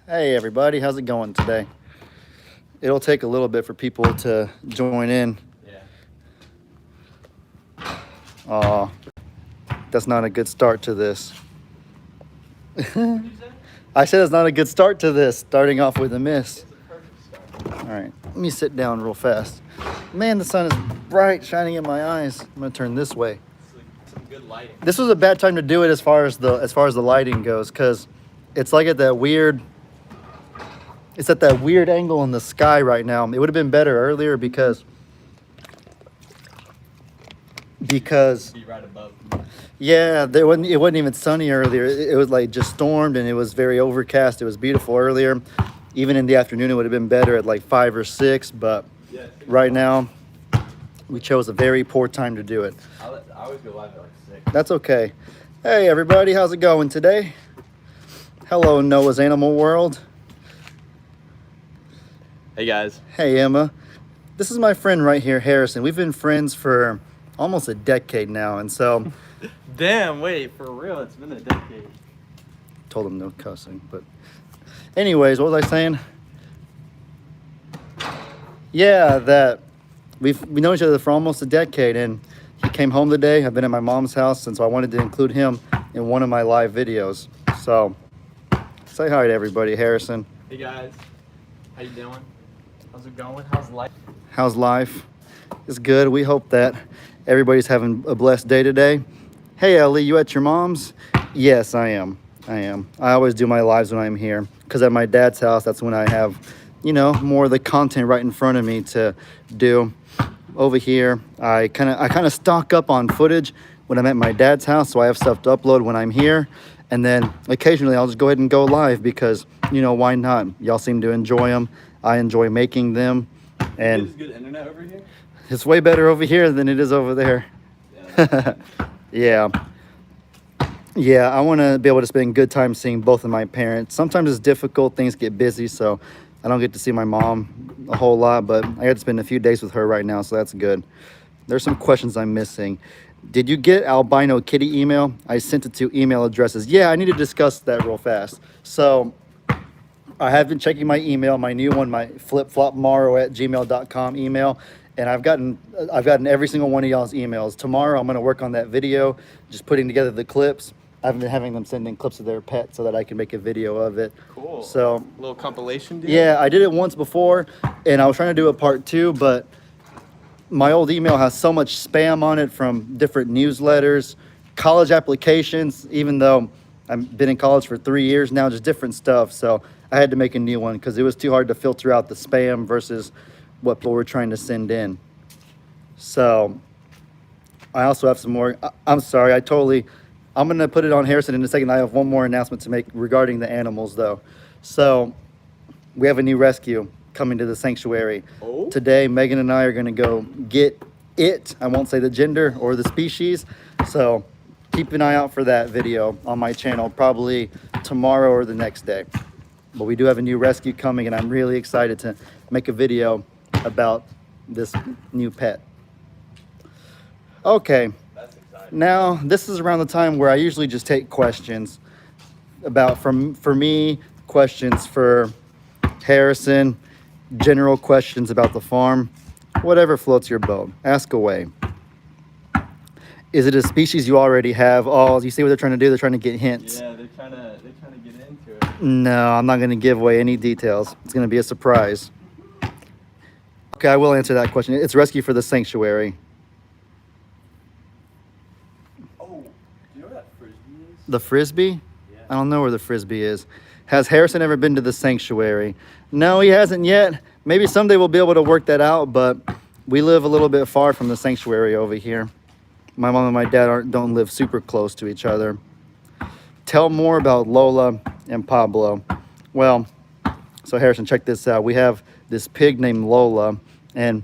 Hey everybody, how's it going today? It'll take a little bit for people to join in. Yeah. Aw, that's not a good start to this. I said it's not a good start to this, starting off with a miss. It's a perfect start. All right, let me sit down real fast. Man, the sun is bright, shining in my eyes. I'm gonna turn this way. It's like some good lighting. This was a bad time to do it as far as the lighting goes, because it's like at that weird. It's at that weird angle in the sky right now. It would have been better earlier because Be right above. yeah, it wasn't even sunny earlier. It was like just stormed and it was very overcast. It was beautiful earlier. Even in the afternoon, it would have been better at like 5 or 6. But Yeah. right now, we chose a very poor time to do it. I always go live at like 6. That's okay. Hey everybody, how's it going today? Hello, Noah's Animal World. Hey guys. Hey Emma. This is my friend right here, Harrison. We've been friends for almost a decade now, and so Damn, wait, for real, it's been a decade. told him no cussing. But anyways, what was I saying? Yeah, that we know each other for almost a decade, and he came home today. I've been at my mom's house, and so I wanted to include him in one of my live videos. So say hi to everybody, Harrison. Hey guys. How you doing? How's it going? How's life? How's life? It's good. We hope that everybody's having a blessed day today. Hey, Ellie, you at your mom's? Yes, I am. I always do my lives when I'm here because at my dad's house, that's when I have, more of the content right in front of me to do. Over here, I kind of stock up on footage when I'm at my dad's house, so I have stuff to upload when I'm here. And then occasionally I'll just go ahead and go live because, why not? Y'all seem to enjoy them. I enjoy making them. And Is good internet over here? it's way better over here than it is over there. Yeah. Yeah, I want to be able to spend good time seeing both of my parents. Sometimes it's difficult. Things get busy, so I don't get to see my mom a whole lot. But I got to spend a few days with her right now, so that's good. There's some questions I'm missing. Did you get albino kitty email? I sent it to email addresses. Yeah, I need to discuss that real fast. So I have been checking my email, my new one, my flipflopmaro@gmail.com email, and I've gotten every single one of y'all's emails. Tomorrow I'm going to work on that video, just putting together the clips. I've been having them send in clips of their pet so that I can make a video of it. Cool. So A little compilation deal? yeah, I did it once before, and I was trying to do a part 2, but my old email has so much spam on it from different newsletters, college applications, even though I've been in college for 3 years now, just different stuff. So I had to make a new one because it was too hard to filter out the spam versus what people were trying to send in. So I also have some more. I'm sorry, I'm going to put it on Harrison in a second. I have one more announcement to make regarding the animals, though. So we have a new rescue coming to the sanctuary. Oh. Today, Megan and I are going to go get it. I won't say the gender or the species. So keep an eye out for that video on my channel, probably tomorrow or the next day. But we do have a new rescue coming, and I'm really excited to make a video about this new pet. Okay. That's exciting. Now, this is around the time where I usually just take questions for me, questions for Harrison, general questions about the farm, whatever floats your boat. Ask away. Is it a species you already have? Oh, you see what they're trying to do? They're trying to get hints. Yeah, they're trying to get into it. No, I'm not going to give away any details. It's going to be a surprise. Okay, I will answer that question. It's rescue for the sanctuary. Oh, do you know what that Frisbee is? The Frisbee? Yeah. I don't know where the Frisbee is. Has Harrison ever been to the sanctuary? No, he hasn't yet. Maybe someday we'll be able to work that out, but we live a little bit far from the sanctuary over here. My mom and my dad don't live super close to each other. Tell more about Lola and Pablo. Well, so Harrison, check this out. We have this pig named Lola, and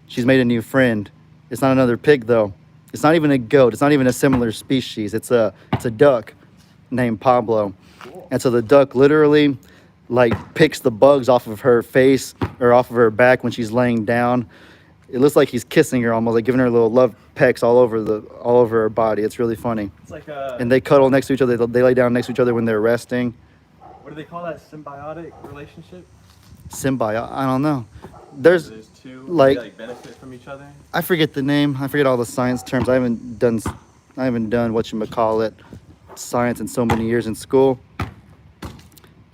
she's made a new friend. It's not another pig, though. It's not even a goat. It's not even a similar species. It's a duck named Pablo. Cool. And so the duck literally picks the bugs off of her face or off of her back when she's laying down. It looks like he's kissing her, almost like giving her little love pecks all over her body. It's really funny. It's like And they cuddle next to each other. They lay down next to each other when they're resting. What do they call that? Symbiotic relationship? Symbiote. I don't know. There's There's two like- they benefit from each other. I forget the name. I forget all the science terms. I haven't done whatchamacallit, science in so many years in school.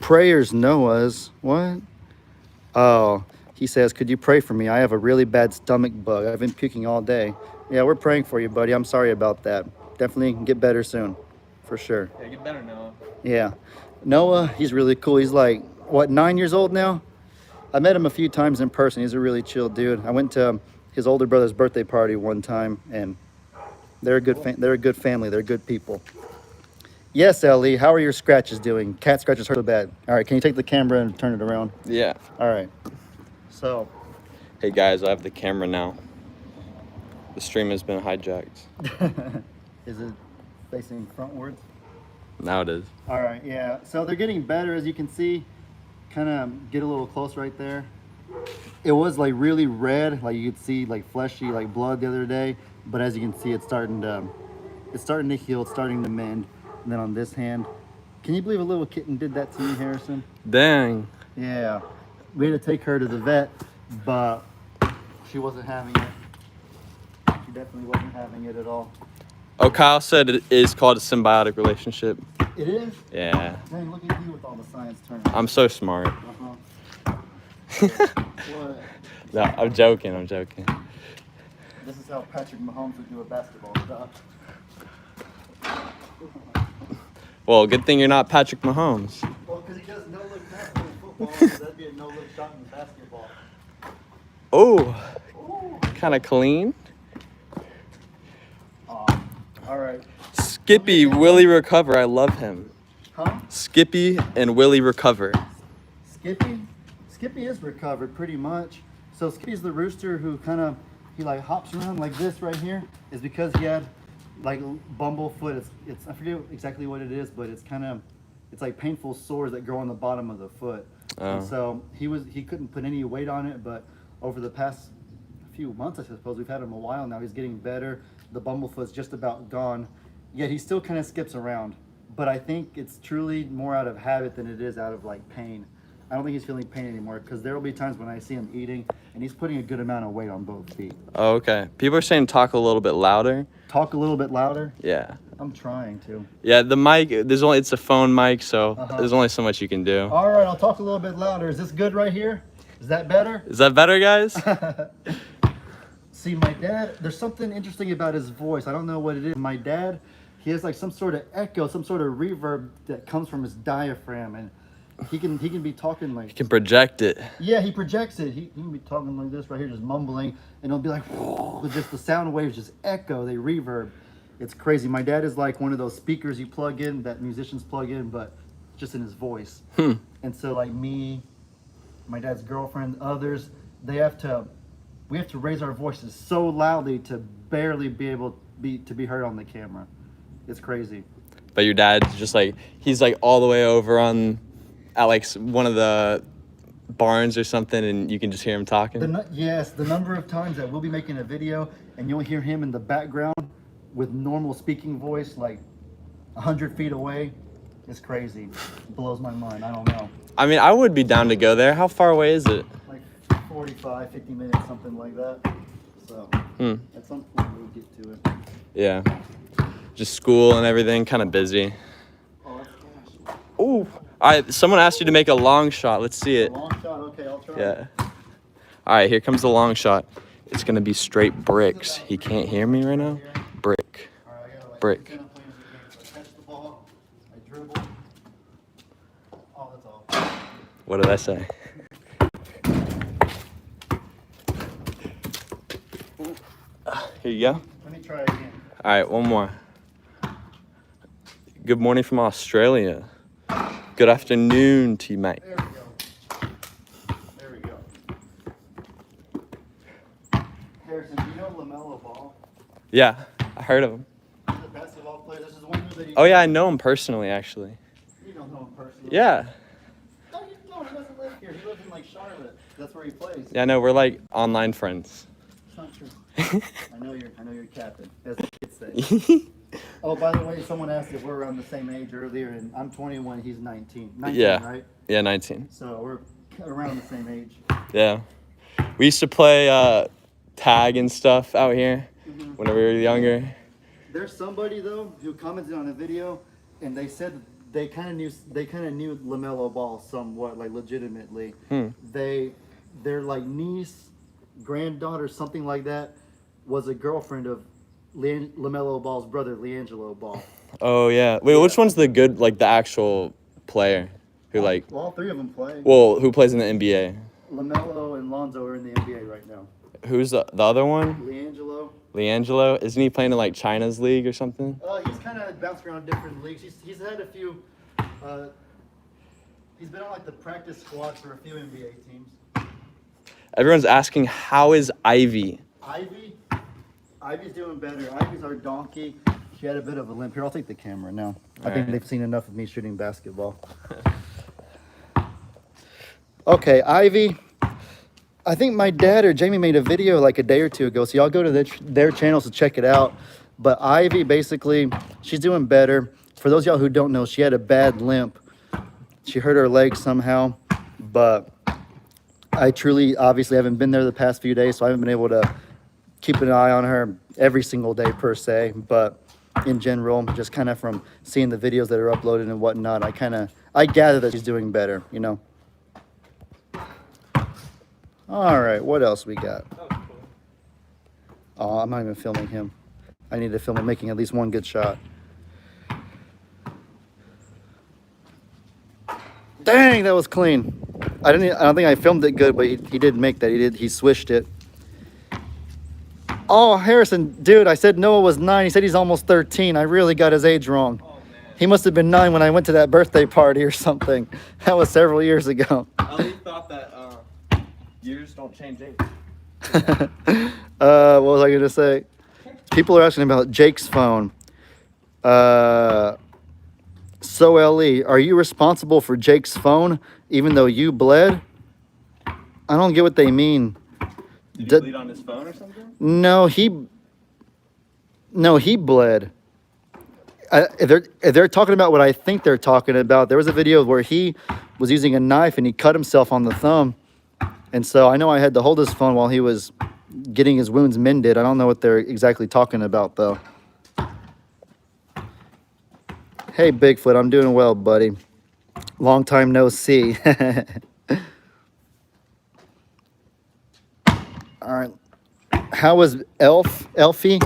Prayers Noah's what? Oh, he says, could you pray for me? I have a really bad stomach bug. I've been puking all day. Yeah, we're praying for you, buddy. I'm sorry about that. Definitely get better soon, for sure. Yeah, get better now. Yeah. Noah, he's really cool. He's like, what, 9 years old now? I met him a few times in person. He's a really chill dude. I went to his older brother's birthday party one time, and they're a good family. They're good people. Yes, Ellie, how are your scratches doing? Cat scratches hurt so bad. All right, can you take the camera and turn it around? Yeah. All right. So, Hey guys, I have the camera now. The stream has been hijacked. is it facing frontwards? Now it is. All right, yeah. So they're getting better, as you can see. Kind of get a little close right there. It was like really red, like you could see like fleshy, like blood the other day. But as you can see, it's starting to heal. It's starting to mend. And then on this hand, can you believe a little kitten did that to me, Harrison? Dang. Yeah. We had to take her to the vet, but she wasn't having it. She definitely wasn't having it at all. Oh, Kyle said it is called a symbiotic relationship. It is? Yeah. Dang, look at you with all the science terms. I'm so smart. Uh-huh. What? No, I'm joking. This is how Patrick Mahomes would do a basketball shot. Well, good thing you're not Patrick Mahomes. Well, because he does no-look pass in football, so that'd be a no-look shot in basketball. Oh, Ooh. kind of clean. All right. Skippy, Willie Recover. I love him. Huh? Skippy and Willie Recover. Skippy? Skippy is recovered pretty much. So Skippy's the rooster who he like hops around like this right here. Is because he had like bumblefoot. It's I forget exactly what it is, but it's like painful sores that grow on the bottom of the foot. And so he couldn't put any weight on it, but over the past few months, I suppose, we've had him a while now. He's getting better. The bumblefoot's just about gone. Yet he still kind of skips around. But I think it's truly more out of habit than it is out of like pain. I don't think he's feeling pain anymore because there will be times when I see him eating and he's putting a good amount of weight on both feet. Oh, okay. People are saying talk a little bit louder. Talk a little bit louder. Yeah. I'm trying to. Yeah, the mic, it's a phone mic, so there's only so much you can do. All right, I'll talk a little bit louder. Is this good right here? Is that better? Is that better, guys? See, my dad, there's something interesting about his voice. I don't know what it is. My dad, he has like some sort of echo, some sort of reverb that comes from his diaphragm, and he can be talking like. You can project it. Yeah, he projects it. He can be talking like this right here, just mumbling, and it'll be like, just the sound waves just echo, they reverb. It's crazy. My dad is like one of those speakers you plug in that musicians plug in, but just in his voice. And so like me, my dad's girlfriend, others, we have to raise our voices so loudly to barely be able to be heard on the camera. It's crazy. But your dad's just like, he's like all the way over at like one of the barns or something, and you can just hear him talking. Yes, the number of times that we'll be making a video and you'll hear him in the background with normal speaking voice, like 100 feet away, is crazy. It blows my mind. I don't know. I mean, I would be down to go there. How far away is it? Like 45, 50 minutes, something like that. So at some point we'll get to it. Yeah. Just school and everything, kind of busy. Oh, that's cash. Ooh. All right, someone asked you to make a long shot. Let's see it. Long shot, okay, I'll try. Yeah. All right, here comes the long shot. It's going to be straight bricks. He can't hear me right now. Brick. All right, I gotta like Brick. kind of play this game. So I catch the ball, I dribble. Oh, that's all. What did I say? Here you go. Let me try again. All right, one more. Good morning from Australia. Good afternoon to you, mate. There we go. There we go. Harrison, do you know LaMelo Ball? Yeah, I heard of him. He's a basketball player. This is one that he. Oh, yeah, I know him personally, actually. You don't know him personally. Yeah. No, he doesn't live here. He lives in like Charlotte. That's where he plays. Yeah, I know. We're like online friends. It's not true. I know you're capping, as the kids say. Oh, by the way, someone asked if we're around the same age earlier, and I'm 21, he's 19. 19, Yeah. right? Yeah, 19. So we're around the same age. Yeah. We used to play tag and stuff out here when we were younger. There's somebody though who commented on a video, and they said that they kind of knew LaMelo Ball somewhat, like legitimately. Their like niece, granddaughter, something like that, was a girlfriend of LaMelo Ball's brother, LiAngelo Ball. Oh yeah. Wait, which one's the good, like the actual player who like? Well, all three of them play. Well, who plays in the NBA? LaMelo and Lonzo are in the NBA right now. Who's the other one? LiAngelo. LiAngelo? Isn't he playing in like China's league or something? He's kind of bounced around different leagues. He's had a few. He's been on like the practice squad for a few NBA teams. Everyone's asking, how is Ivy? Ivy's doing better. Ivy's our donkey. She had a bit of a limp. Here, I'll take the camera now. I think right. they've seen enough of me shooting basketball. Okay, Ivy. I think my dad or Jamie made a video like a day or two ago, so y'all go to their channels to check it out. But Ivy, basically, she's doing better. For those of y'all who don't know, she had a bad limp. She hurt her leg somehow, but I truly, obviously, haven't been there the past few days, so I haven't been able to keep an eye on her every single day per se. But in general, just kind of from seeing the videos that are uploaded and whatnot, I gather that she's doing better, you know. All right, what else we got? Oh, I'm not even filming him. I need to film him making at least one good shot. Dang, that was clean. I don't think I filmed it good, but he did make that. He swished it. Oh, Harrison, dude, I said Noah was 9. He said he's almost 13. I really got his age wrong. Oh, man. He must have been 9 when I went to that birthday party or something. That was several years ago. Ali thought that years don't change age. What was I gonna say? People are asking about Jake's phone. So LE, are you responsible for Jake's phone even though you bled? I don't get what they mean. Did he bleed on his phone or something? No, he bled. If they're talking about what I think they're talking about, there was a video where he was using a knife and he cut himself on the thumb. And so I know I had to hold his phone while he was getting his wounds mended. I don't know what they're exactly talking about, though. Hey, Bigfoot, I'm doing well, buddy. Long time no see. All right. How was Elfie?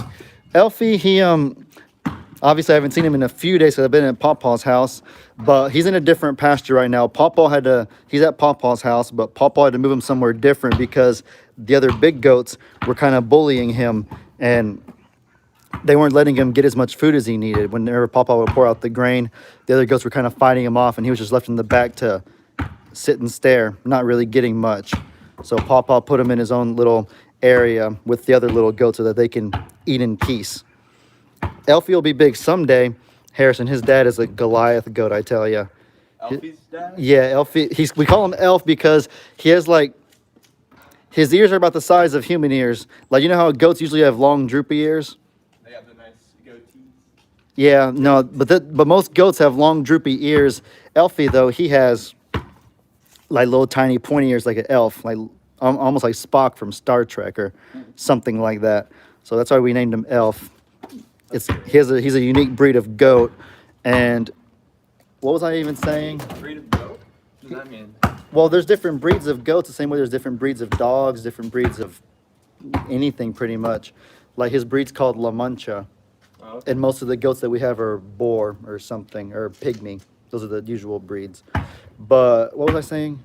Elfie, he obviously I haven't seen him in a few days because I've been at Pawpaw's house, but he's in a different pasture right now. He's at Pawpaw's house, but Pawpaw had to move him somewhere different because the other big goats were kind of bullying him and they weren't letting him get as much food as he needed. Whenever Pawpaw would pour out the grain, the other goats were kind of fighting him off and he was just left in the back to sit and stare, not really getting much. So Pawpaw put him in his own little area with the other little goats so that they can eat in peace. Elfie will be big someday. Harrison, his dad is a Goliath goat, I tell you. Elfie's dad? Yeah, Elfie. We call him Elf because he has like, his ears are about the size of human ears. Like, you know how goats usually have long, droopy ears? They have the nice goatees. Yeah, no, but most goats have long, droopy ears. Elfie, though, he has like little tiny pointy ears like an elf, like almost like Spock from Star Trek or something like that. So that's why we named him Elf. He's a unique breed of goat. And what was I even saying? Breed of goat? What does that mean? Well, there's different breeds of goats the same way there's different breeds of dogs, different breeds of anything pretty much. Like his breed's called La Mancha. Oh, okay. And most of the goats that we have are boar or something, or pygmy. Those are the usual breeds. But what was I saying?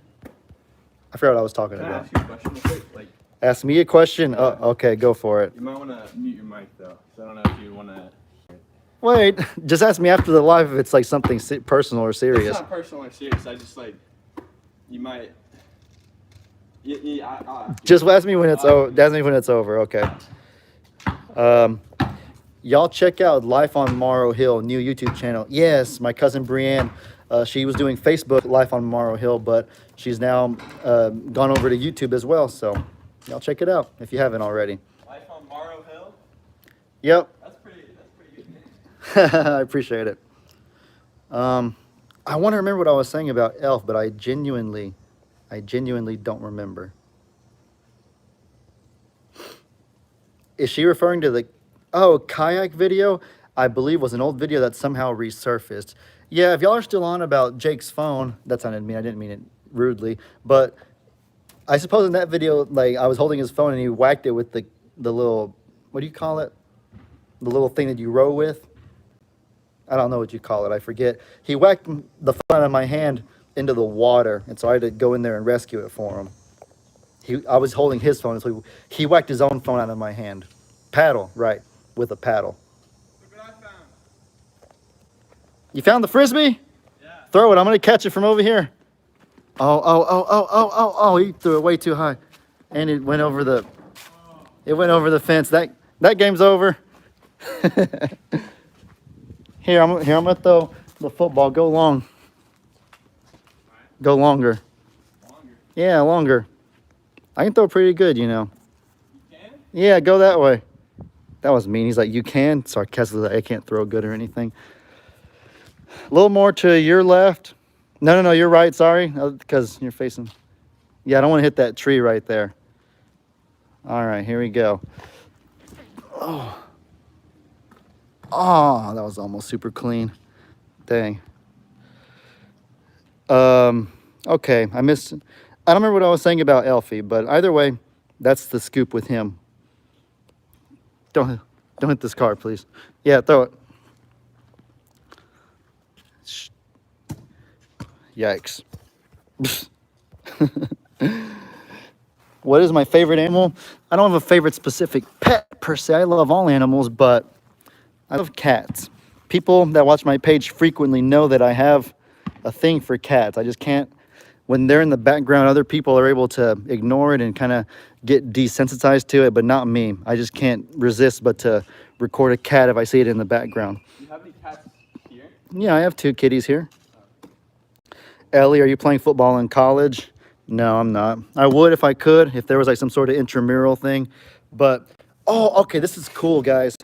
I forgot what I was talking Can I about. ask you a question real quick? Like, Ask me a question? Oh, okay, go for it. you might want to mute your mic though. So I don't know if you want to. Wait, just ask me after the live if it's like something personal or serious. It's not personal or serious. I just like, you might. Yeah, I'll ask you. Just ask me when it's over. Ask me when it's over. Okay. Y'all check out Life on Morrow Hill, new YouTube channel. Yes, my cousin Brienne. She was doing Facebook Life on Morrow Hill, but she's now gone over to YouTube as well. So y'all check it out if you haven't already. Life on Morrow Hill? Yep. That's pretty good. I appreciate it. I want to remember what I was saying about Elf, but I genuinely don't remember. Is she referring to the kayak video? I believe was an old video that somehow resurfaced. Yeah, if y'all are still on about Jake's phone, that sounded mean. I didn't mean it rudely, but I suppose in that video, like I was holding his phone and he whacked it with the little, what do you call it? The little thing that you row with. I don't know what you call it. I forget. He whacked the phone out of my hand into the water, and so I had to go in there and rescue it for him. I was holding his phone, so he whacked his own phone out of my hand. Paddle, right, with a paddle. Look what I found. You found the Frisbee? Yeah. Throw it. I'm going to catch it from over here. Oh, he threw it way too high. And it went over the fence. That game's over. Here, I'm going to throw the football. Go long. Go longer. Longer. Yeah, longer. I can throw pretty good, you know. You can? Yeah, go that way. That was mean. He's like, you can? Sarcastically, I can't throw good or anything. A little more to your left. No, you're right. Sorry, because you're facing. Yeah, I don't want to hit that tree right there. All right, here we go. Oh, that was almost super clean. Dang. Okay, I missed. I don't remember what I was saying about Elfie, but either way, that's the scoop with him. Don't hit this car, please. Yeah, throw it. Yikes. What is my favorite animal? I don't have a favorite specific pet per se. I love all animals, but I love cats. People that watch my page frequently know that I have a thing for cats. I just can't, when they're in the background, other people are able to ignore it and kind of get desensitized to it, but not me. I just can't resist but to record a cat if I see it in the background. Do you have any cats here? Yeah, I have 2 kitties here. Ellie, are you playing football in college? No, I'm not. I would if I could, if there was like some sort of intramural thing. But, okay, this is cool, guys.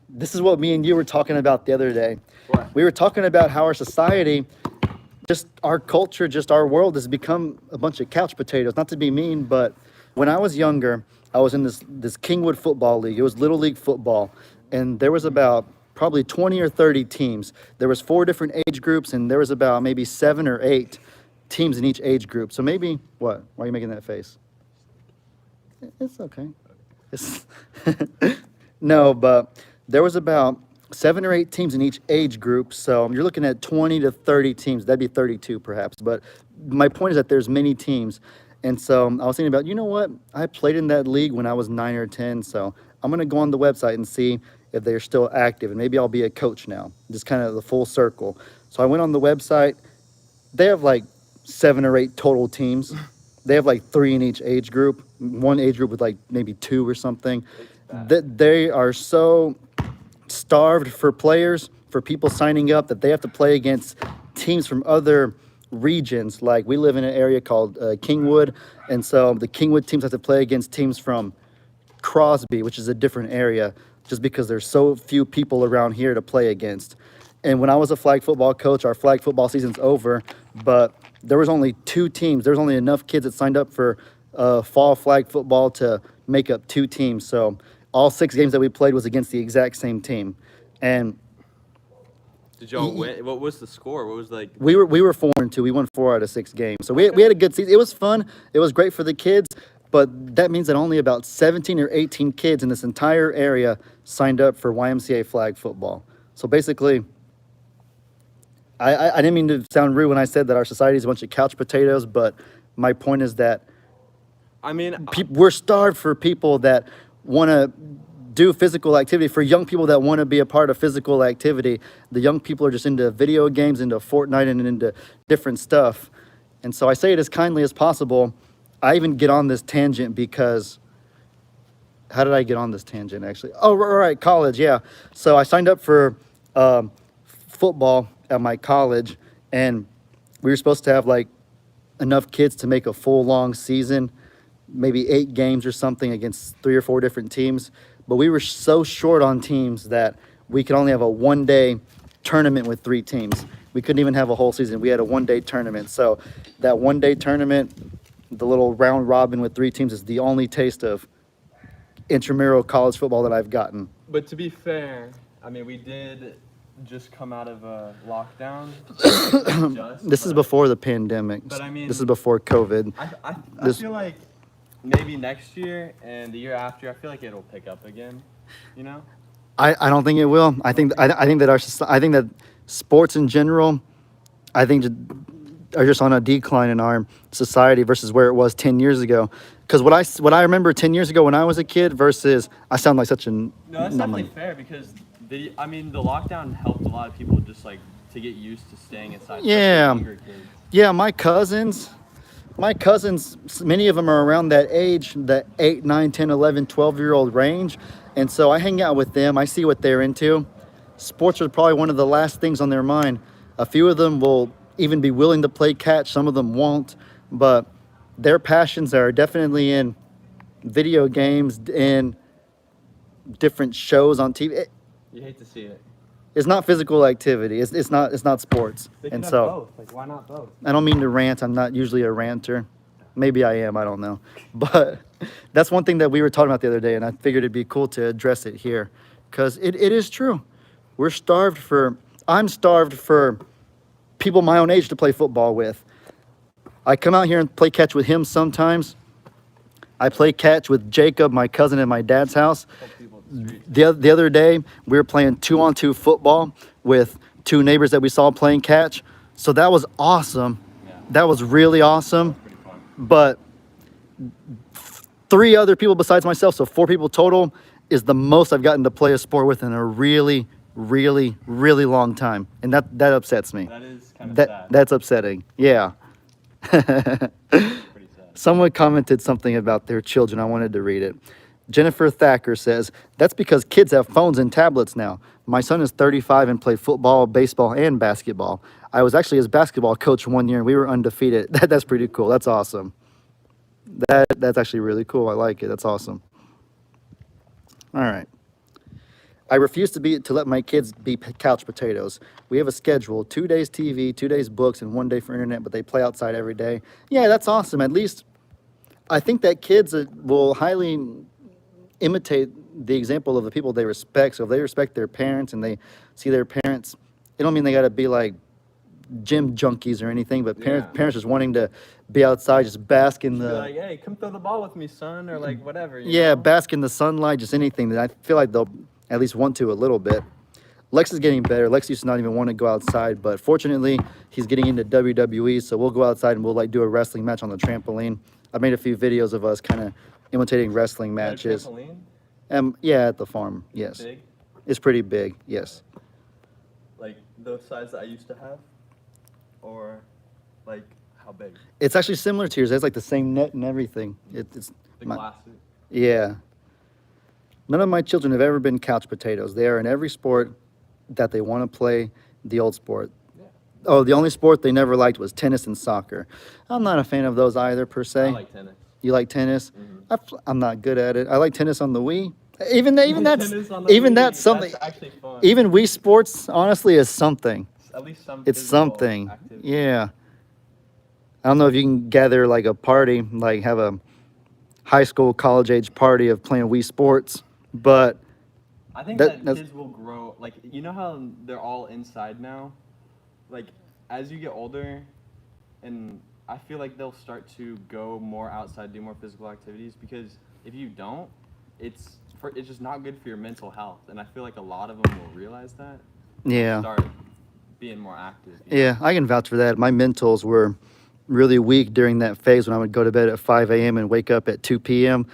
This is what me and you were talking about the other day. What? We were talking about how our society, just our culture, just our world has become a bunch of couch potatoes. Not to be mean, but when I was younger, I was in this Kingwood football league. It was Little League football. And there was about probably 20 or 30 teams. There was 4 different age groups, and there was about maybe 7 or 8 teams in each age group. So maybe, what? Why are you making that face? It's okay. No, but there was about 7 or 8 teams in each age group. So you're looking at 20 to 30 teams. That'd be 32 perhaps. But my point is that there's many teams. And so I was thinking about, you know what? I played in that league when I was 9 or 10. So I'm going to go on the website and see if they're still active. And maybe I'll be a coach now. Just kind of the full circle. So I went on the website. They have like 7 or 8 total teams. They have like 3 in each age group. One age group with like maybe 2 or something. They are so starved for players, for people signing up, that they have to play against teams from other regions. Like we live in an area called Kingwood, and so the Kingwood teams have to play against teams from Crosby, which is a different area, just because there's so few people around here to play against. And when I was a flag football coach, our flag football season's over, but there was only 2 teams. There was only enough kids that signed up for fall flag football to make up 2 teams. So all 6 games that we played was against the exact same team. And Did y'all win? What was the score? What was like? we were 4-2. We won 4 out of 6 games. So we had a good season. It was fun. It was great for the kids. But that means that only about 17 or 18 kids in this entire area signed up for YMCA flag football. So basically, I didn't mean to sound rude when I said that our society is a bunch of couch potatoes, but my point is that I mean, we're starved for people that want to do physical activity, for young people that want to be a part of physical activity. The young people are just into video games, into Fortnite, and into different stuff. And so I say it as kindly as possible. I even get on this tangent because, how did I get on this tangent actually? Oh, right, college, yeah. So I signed up for football at my college, and we were supposed to have like enough kids to make a full long season, maybe 8 games or something against 3 or 4 different teams. But we were so short on teams that we could only have a 1-day tournament with 3 teams. We couldn't even have a whole season. We had a 1-day tournament. So that 1-day tournament, the little round robin with 3 teams, is the only taste of intramural college football that I've gotten. But to be fair, I mean, we did just come out of a lockdown. This is before the pandemic. But I mean, this is before COVID. I This- feel like maybe next year and the year after, I feel like it'll pick up again. You know? I don't think it will. I think that sports in general, I think are just on a decline in our society versus where it was 10 years ago. Because what I remember 10 years ago when I was a kid versus I sound like such a No, that's definitely fair because the lockdown helped a lot of people just like to get used to staying inside. especially Yeah. younger kids. Yeah, my cousins, many of them are around that age, the 8, 9, 10, 11, 12-year-old range. And so I hang out with them. I see what they're into. Sports are probably one of the last things on their mind. A few of them will even be willing to play catch. Some of them won't. But their passions are definitely in video games and different shows on TV. You hate to see it. It's not physical activity. It's not sports. They can And have so both. Like, why not both? I don't mean to rant. I'm not usually a ranter. Maybe I am. I don't know. But that's one thing that we were talking about the other day, and I figured it'd be cool to address it here. Because it is true. I'm starved for people my own age to play football with. I come out here and play catch with him sometimes. I play catch with Jacob, my cousin, at my dad's house. The other day, we were playing 2-on-2 football with 2 neighbors that we saw playing catch. So that was awesome. Yeah. That was really awesome. Pretty fun. But 3 other people besides myself, so 4 people total, is the most I've gotten to play a sport with in a really, really, really long time. And that upsets me. That is kind of sad. That's upsetting. Yeah. Pretty sad. Someone commented something about their children. I wanted to read it. Jennifer Thacker says, that's because kids have phones and tablets now. My son is 35 and played football, baseball, and basketball. I was actually his basketball coach one year, and we were undefeated. That's pretty cool. That's awesome. That's actually really cool. I like it. That's awesome. All right. I refuse to let my kids be couch potatoes. We have a schedule, 2 days TV, 2 days books, and 1 day for internet, but they play outside every day. Yeah, that's awesome. At least I think that kids will highly imitate the example of the people they respect. So if they respect their parents and they see their parents, it don't mean they got to be like gym junkies or anything, but parents just wanting to be outside, just bask in Be the like, hey, come throw the ball with me, son, or like whatever. you yeah, know? bask in the sunlight, just anything that I feel like they'll at least want to a little bit. Lex is getting better. Lex used to not even want to go outside, but fortunately, he's getting into WWE, so we'll go outside and we'll like do a wrestling match on the trampoline. I made a few videos of us kind of imitating wrestling Got a matches. trampoline? Yeah, at the farm. Yes, Big? it's pretty big. Yes. Like those size that I used to have? Or like how big? It's actually similar to yours. It's like the same net and everything. It's The my- glasses. Yeah. None of my children have ever been couch potatoes. They are in every sport that they want to play, the old sport. Yeah. Oh, the only sport they never liked was tennis and soccer. I'm not a fan of those either, per se. I like tennis. You like tennis? Mhm. I'm not good at it. I like tennis on the Wii. Even that's Tennis on the even Wii, that's something. That's actually fun. Even Wii Sports, honestly, is something. At least some. It's physical something. activity. Yeah. I don't know if you can gather like a party, like have a high school, college age party of playing Wii Sports, but I think That- that that's- kids will grow. Like, you know how they're all inside now? Like, as you get older, and I feel like they'll start to go more outside, do more physical activities, because if you don't, it's just not good for your mental health. And I feel like a lot of them will realize that. yeah. Start being more active. you know? Yeah, I can vouch for that. My mentals were really weak during that phase when I would go to bed at 5 a.m. and wake up at 2 p.m.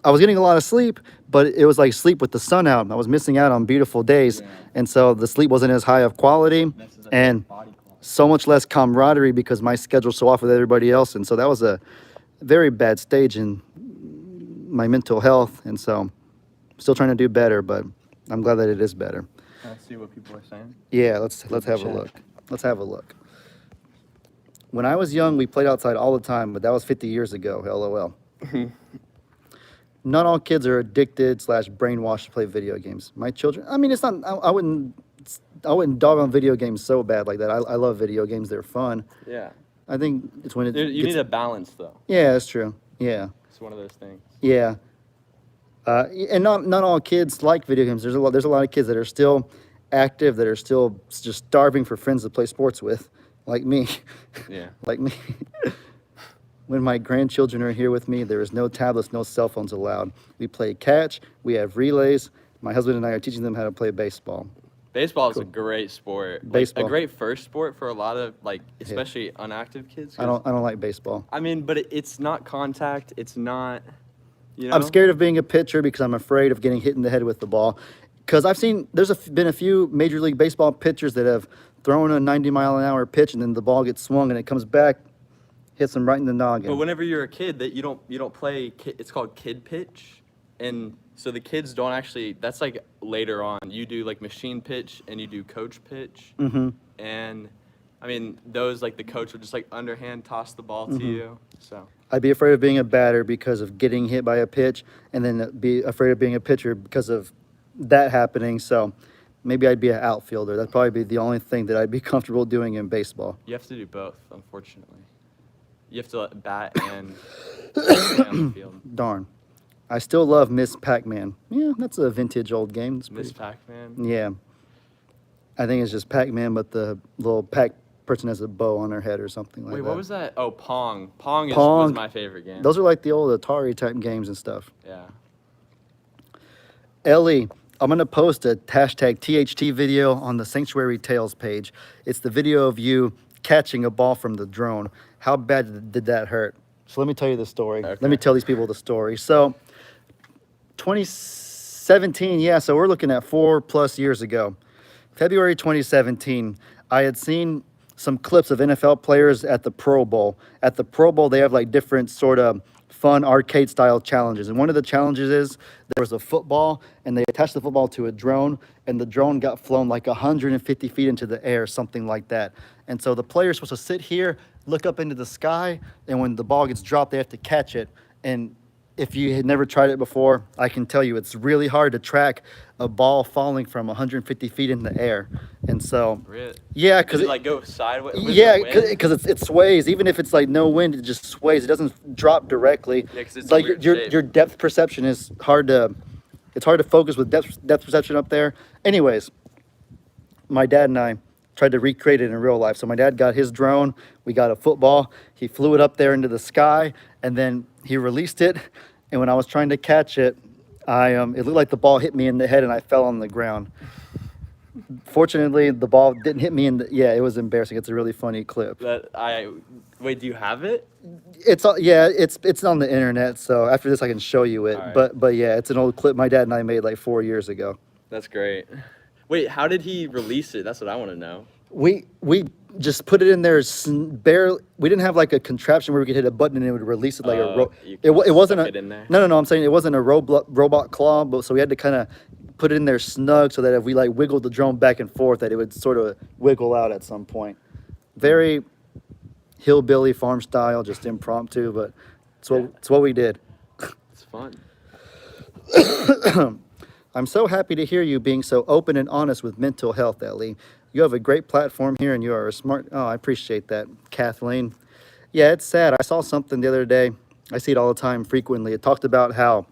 I was getting a lot of sleep, but it was like sleep with the sun out. I was missing out on beautiful days. Yeah. And so the sleep wasn't as high of quality Messes up and your body clock. so much less camaraderie because my schedule's so off with everybody else. And so that was a very bad stage in my mental health. And so I'm still trying to do better, but I'm glad that it is better. Can I see what people are saying? Yeah, let's have a check. look. Let's have a look. When I was young, we played outside all the time, but that was 50 years ago. LOL. not all kids are addicted slash brainwashed to play video games. My children, I mean, it's not. I wouldn't dog on video games so bad like that. I love video games. They're fun. Yeah. I think it's when You need a balance, though. Yeah, that's true. Yeah. It's one of those things. Yeah. And not all kids like video games. There's a lot of kids that are still active, that are still just starving for friends to play sports with, like me. Yeah. Like me. When my grandchildren are here with me, there is no tablets, no cell phones allowed. We play catch. We have relays. My husband and I are teaching them how to play baseball. Baseball is a great sport. Like, Baseball. a great first sport for a lot of, like, especially unactive kids. I don't like baseball. I mean, but it's not contact. It's not, you know. I'm scared of being a pitcher because I'm afraid of getting hit in the head with the ball. Because I've seen been a few Major League Baseball pitchers that have thrown a 90-mile-an-hour pitch and then the ball gets swung and it comes back, hits them right in the noggin. But whenever you're a kid, that you don't play. It's called kid pitch, and so the kids don't actually. That's like later on. You do like machine pitch and you do coach pitch. Mm-hmm. And I mean, those like the coach would just like underhand toss the ball to you. So I'd be afraid of being a batter because of getting hit by a pitch, and then be afraid of being a pitcher because of that happening. So maybe I'd be an outfielder. That'd probably be the only thing that I'd be comfortable doing in baseball. you have to do both, unfortunately. You have to bat and stay on the field. Darn. I still love Miss Pac-Man. Yeah, that's a vintage old game. It's Miss pretty, Pac-Man. yeah. I think it's just Pac-Man, but the little Pac person has a bow on their head or something like that. Wait, what was that? Oh, Pong. Pong was Pong. my favorite game. Those are like the old Atari type games and stuff. Yeah. Ellie, I'm going to post a hashtag THT video on the Sanctuary Tales page. It's the video of you catching a ball from the drone. How bad did that hurt? So let me tell you the story. Okay. Let me tell these people the story. So 2017, yeah, so we're looking at 4+ years ago. February 2017, I had seen some clips of NFL players at the Pro Bowl. At the Pro Bowl, they have like different sort of fun arcade style challenges. And one of the challenges is there was a football and they attached the football to a drone and the drone got flown like 150 feet into the air, something like that. And so the player's supposed to sit here, look up into the sky, and when the ball gets dropped, they have to catch it. And if you had never tried it before, I can tell you it's really hard to track a ball falling from 150 feet in the air. And so, Really? yeah, Does because it like go sideways? with the yeah, wind? because it sways. Even if it's like no wind, it just sways. It doesn't drop directly. Yeah, 'cause it's a like weird your shape. your depth perception is hard to. It's hard to focus with depth perception up there. Anyways, my dad and I tried to recreate it in real life. So my dad got his drone. We got a football. He flew it up there into the sky, and then he released it. And when I was trying to catch it, it looked like the ball hit me in the head, and I fell on the ground. Fortunately, the ball didn't hit me in the. Yeah, it was embarrassing. It's a really funny clip. Wait, do you have it? It's on the internet. So after this, I can show you it. All right. But yeah, it's an old clip my dad and I made like 4 years ago. That's great. Wait, how did he release it? That's what I want to know. We just put it in there barely. We didn't have like a contraption where we could hit a button and it would release it like You it wasn't stuck a it in there? no. I'm saying it wasn't a robot claw, but so we had to kind of put it in there snug so that if we like wiggled the drone back and forth, that it would sort of wiggle out at some point. Very hillbilly farm style, just impromptu, but it's what we did. It's fun. I'm so happy to hear you being so open and honest with mental health, Ellie. You have a great platform here and you are a smart. Oh, I appreciate that, Kathleen. Yeah, it's sad. I saw something the other day. I see it all the time, frequently. It talked about how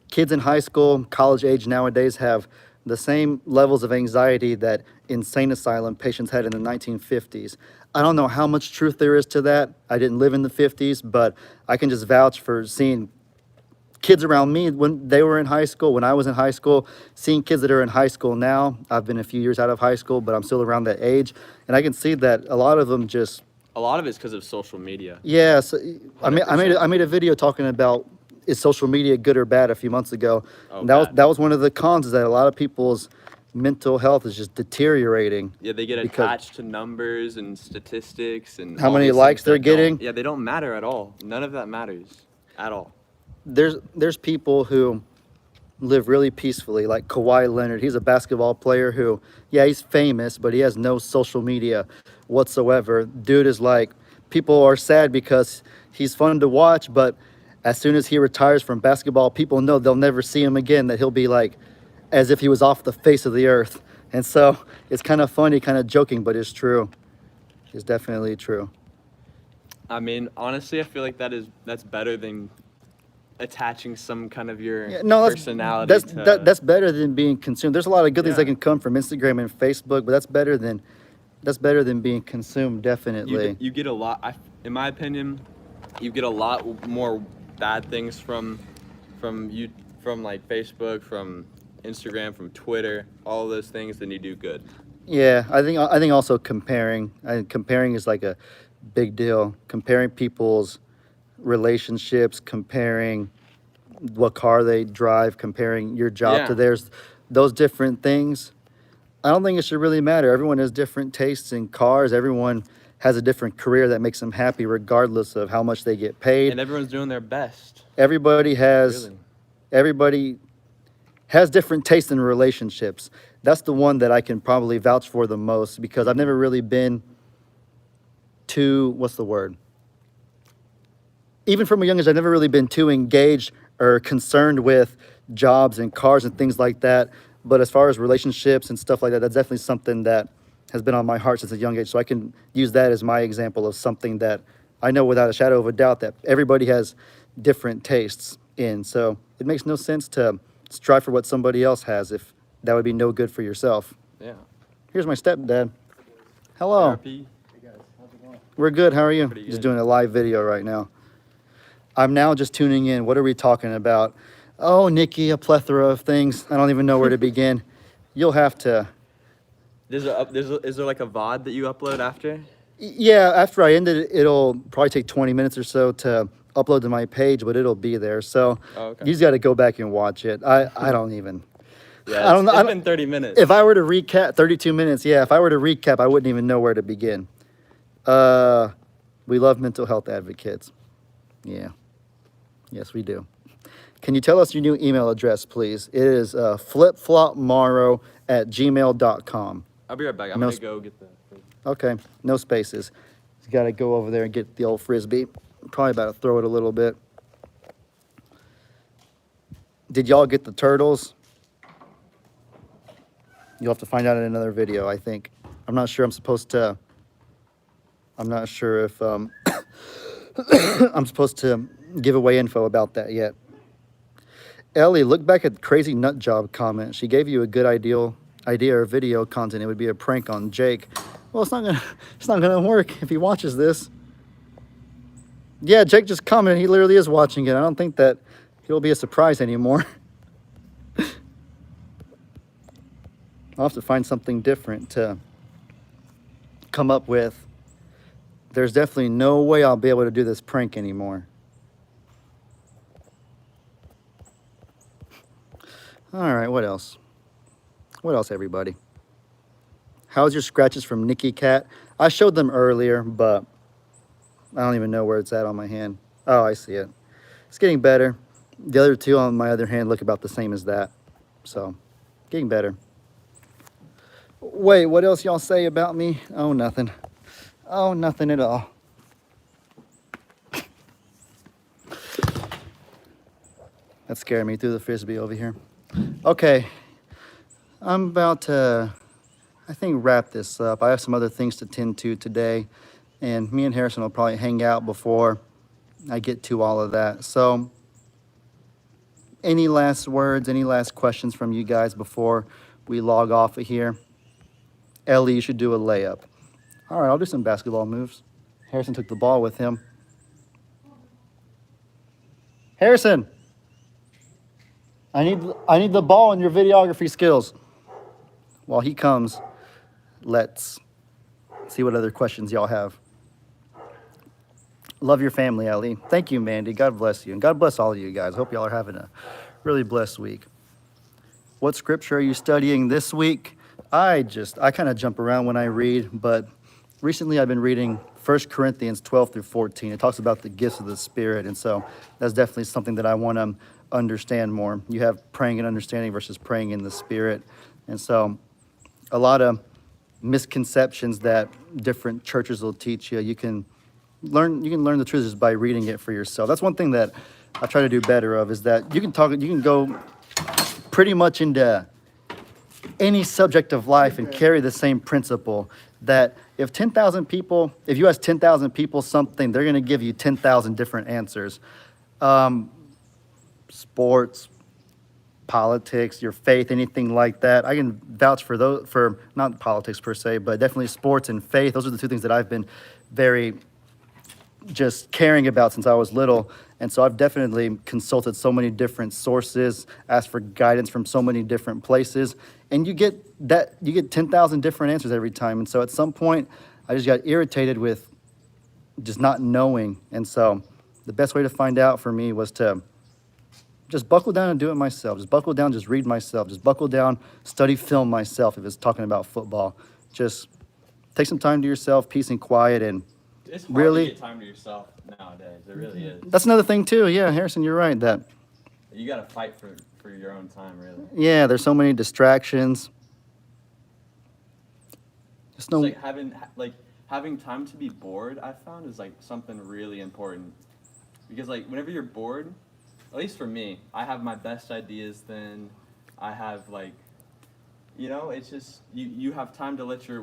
kids in high school, college age nowadays have the same levels of anxiety that insane asylum patients had in the 1950s. I don't know how much truth there is to that. I didn't live in the 50s, but I can just vouch for seeing kids around me when they were in high school, when I was in high school, seeing kids that are in high school now. I've been a few years out of high school, but I'm still around that age. And I can see that a lot of them just, A lot of it's because of social media. yeah. So I 100%. made a video talking about is social media good or bad a few months ago. Oh, And bad. that was one of the cons, is that a lot of people's mental health is just deteriorating. Yeah, they get Because- attached to numbers and statistics and How all many these likes things they're that don't- getting? Yeah, they don't matter at all. None of that matters at all. There's people who live really peacefully, like Kawhi Leonard. He's a basketball player who, yeah, he's famous, but he has no social media whatsoever. Dude is like, people are sad because he's fun to watch, but as soon as he retires from basketball, people know they'll never see him again, that he'll be like as if he was off the face of the earth. And so it's kind of funny, kind of joking, but it's true. It's definitely true. I mean, honestly, I feel like that's better than attaching some kind of your Yeah, no, personality that's better than being consumed. There's a lot of good things that Yeah. can come from Instagram and Facebook, but that's better than being consumed, definitely. you get a lot. In my opinion, you get a lot more bad things from like Facebook, from Instagram, from Twitter, all those things than you do good. Yeah, I think also comparing is like a big deal. Comparing people's relationships, comparing what car they drive, comparing your job to Yeah. theirs, those different things. I don't think it should really matter. Everyone has different tastes in cars. Everyone has a different career that makes them happy, regardless of how much they get paid. And everyone's doing their best. Everybody has Really. everybody has different tastes in relationships. That's the one that I can probably vouch for the most, because I've never really been too, what's the word? Even from a young age, I've never really been too engaged or concerned with jobs and cars and things like that. But as far as relationships and stuff like that, that's definitely something that has been on my heart since a young age. So I can use that as my example of something that I know without a shadow of a doubt that everybody has different tastes in. So it makes no sense to strive for what somebody else has if that would be no good for yourself. Yeah. Here's my stepdad. Hello. Therapy. We're good. How are you? Pretty Just good. doing a live video right now. I'm now just tuning in. What are we talking about? Oh, Nikki, a plethora of things. I don't even know where to begin. You'll have to. Is there like a VOD that you upload after? Yeah, after I end it, it'll probably take 20 minutes or so to upload to my page, but it'll be there. So Oh, okay. you just got to go back and watch it. I don't even. Yeah, I don't know. It's been 30 minutes. If I were to recap 32 minutes, yeah, if I were to recap, I wouldn't even know where to begin. We love mental health advocates. Yeah. Yes, we do. Can you tell us your new email address, please? It is flipflopmorrow@gmail.com. I'll be right back. I'm No gonna sp- go get the. Okay, no spaces. You got to go over there and get the old Frisbee. Probably about to throw it a little bit. Did y'all get the turtles? You'll have to find out in another video, I think. I'm not sure I'm not sure if I'm supposed to give away info about that yet. Ellie, look back at the crazy nut job comment. She gave you a good idea or video content. It would be a prank on Jake. Well, it's not gonna work if he watches this. Yeah, Jake just commented. He literally is watching it. I don't think that it'll be a surprise anymore. I'll have to find something different to come up with. There's definitely no way I'll be able to do this prank anymore. All right, what else? What else, everybody? How's your scratches from Nicky Cat? I showed them earlier, but I don't even know where it's at on my hand. Oh, I see it. It's getting better. The other two on my other hand look about the same as that. So, getting better. Wait, what else y'all say about me? Oh, nothing. Oh, nothing at all. That scared me. Threw the Frisbee over here. Okay. I'm about to, I think, wrap this up. I have some other things to tend to today, and me and Harrison will probably hang out before I get to all of that. So, any last words, any last questions from you guys before we log off of here? Ellie, you should do a layup. All right, I'll do some basketball moves. Harrison took the ball with him. Harrison, I need the ball in your videography skills. While he comes, let's see what other questions y'all have. Love your family, Ellie. Thank you, Mandy. God bless you. And God bless all of you guys. Hope y'all are having a really blessed week. What scripture are you studying this week? I kind of jump around when I read, but recently I've been reading 1 Corinthians 12 through 14. It talks about the gifts of the Spirit, and so that's definitely something that I want to understand more. You have praying and understanding versus praying in the Spirit, and so a lot of misconceptions that different churches will teach you. You can learn the truth just by reading it for yourself. That's one thing that I try to do better of is that you can go pretty much into any subject of life and carry the same principle that if 10,000 people, if you ask 10,000 people something, they're going to give you 10,000 different answers. Sports, politics, your faith, anything like that. I can vouch for those, for not politics per se, but definitely sports and faith. Those are the two things that I've been very just caring about since I was little. And so I've definitely consulted so many different sources, asked for guidance from so many different places, and you get 10,000 different answers every time. And so at some point, I just got irritated with just not knowing. And so the best way to find out for me was to just buckle down and do it myself. Just buckle down, just read myself. Just buckle down, study film myself if it's talking about football. Just take some time to yourself, peace and quiet, and It's hard really to get time to yourself nowadays. It really is. that's another thing too. Yeah, Harrison, you're right. That You gotta fight for your own time, really. yeah, there's so many distractions. Just It's no. like having time to be bored. I found is like something really important, because like whenever you're bored, at least for me, I have my best ideas. Then I have like, it's just you have time to let your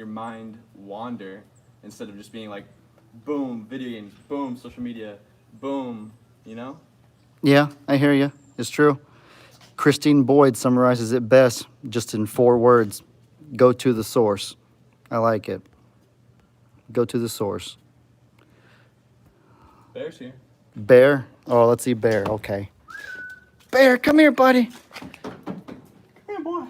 mind wander instead of just being like, boom, video games, boom, social media, boom, Yeah, I hear you. It's true. Christine Boyd summarizes it best just in 4 words: go to the source. I like it. Go to the source. Bear's here. Bear? Oh, let's see Bear. Okay. Bear, come here, buddy. Come here, boy.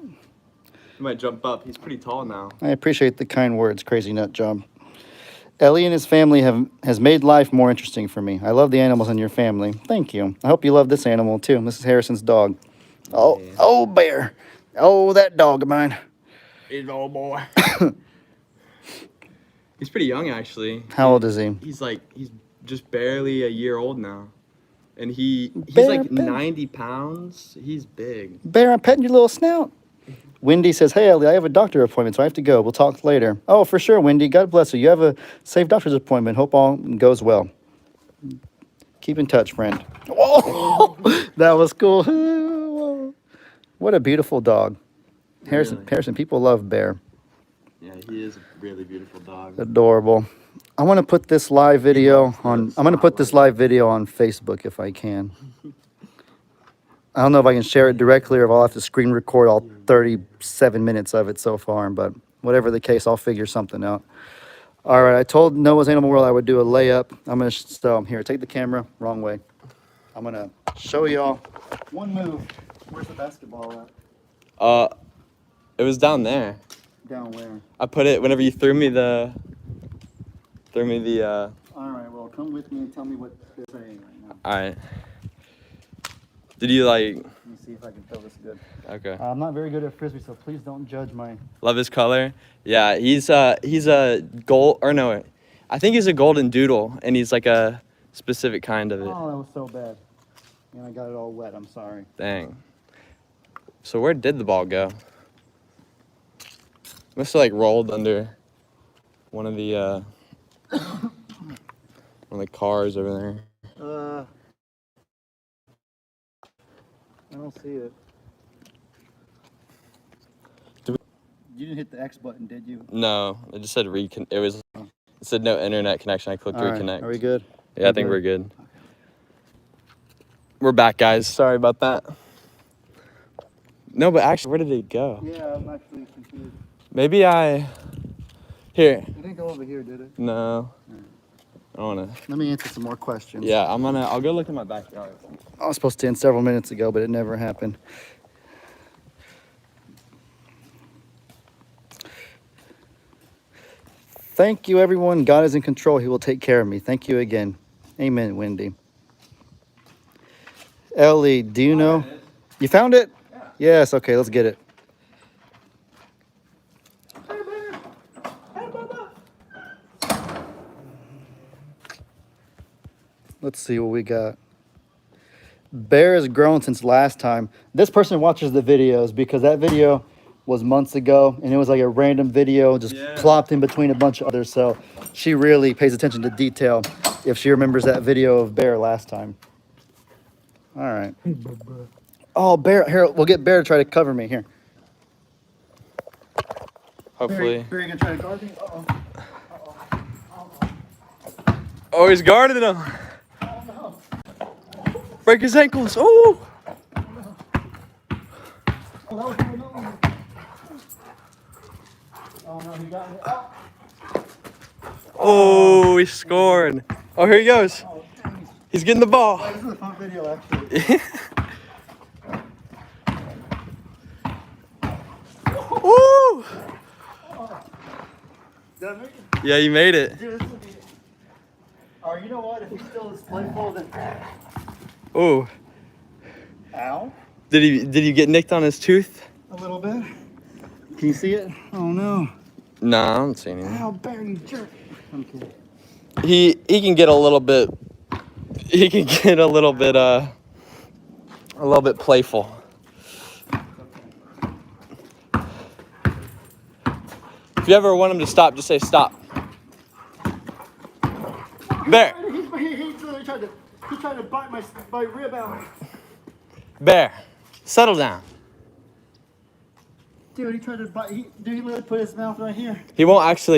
He might jump up. He's pretty tall now. I appreciate the kind words, Crazy Nut Job. Ellie and his family has made life more interesting for me. I love the animals in your family. Thank you. I hope you love this animal too. This is Harrison's dog. Oh, Yeah. oh, Bear. Oh, that dog of mine. He's an old boy. He's pretty young, actually. How old is he? He's just barely a year old now, and he's Bear, like Bear. 90 pounds. He's big. Bear, I'm petting your little snout. Wendy says, hey, Ellie, I have a doctor appointment, so I have to go. We'll talk later. Oh, for sure, Wendy. God bless you. You have a safe doctor's appointment. Hope all goes well. Keep in touch, friend. Whoa, that was cool. What a beautiful dog. Really? Harrison, people love Bear. Yeah, he is a really beautiful dog. Adorable. I want to put this live video on. I'm going to put this live video on Facebook if I can. I don't know if I can share it directly or if I'll have to screen record all 37 minutes of it so far, but whatever the case, I'll figure something out. All right, I told Noah's Animal World I would do a layup. I'm going to, so here, take the camera, wrong way. I'm going to show y'all one move. Where's the basketball at? It was down there. Down where? I put it whenever you threw me the. All right, well, come with me and tell me what they're saying right now. All right. Did you like? Let me see if I can throw this good. Okay. I'm not very good at Frisbee, so please don't judge my... Love his color. Yeah, he's a gold, or no, I think he's a golden doodle, and he's like a specific kind of it. Oh, that was so bad. And I got it all wet, I'm sorry. Dang. So where did the ball go? Must have like rolled under one of the cars over there. I don't see it. Did we- You didn't hit the X button, did you? No, it just said it said no internet connection. I clicked All right, reconnect. are we good? Yeah, I think we're good. We're back, guys. Sorry about that. No, but actually, where did it go? Yeah, I'm actually confused. Maybe here. It didn't go over here, did it? No. I don't wanna. Let me answer some more questions. Yeah, I'll go look in my backyard. I was supposed to end several minutes ago, but it never happened. Thank you, everyone. God is in control. He will take care of me. Thank you again. Amen, Wendy. Ellie, do you know? You found it? Yeah. Yes. Okay, let's get it. Let's see what we got. Bear has grown since last time. This person watches the videos because that video was months ago and it was like a random video just plopped in between a bunch of others. So she really pays attention to detail. if she remembers that video of Bear last time. All right. Oh, Bear, here, we'll get Bear to try to cover me here. Hopefully. Bear, you gonna try to guard me? Uh-oh. Oh, he's guarding him. Break his ankles. Oh. Oh, no, he got me. Oh. Oh, he's scoring. Oh, here he goes. He's getting the ball. This is a fun video, actually. Woo! Did I make it? Yeah, you made it. Dude, this would be... Or you know what? If he's still this playful, then... Oh, Ow. did you get nicked on his tooth? A little bit. Can you see it? Oh, no. Nah, I don't see anything. Ow, Bear, you jerk. I'm kidding. He can get a little bit. He can get a little bit playful. If you ever want him to stop, just say stop. Bear, He tried to bite my rib out. Bear, settle down. Dude, he tried to bite. He literally put his mouth right here. He won't actually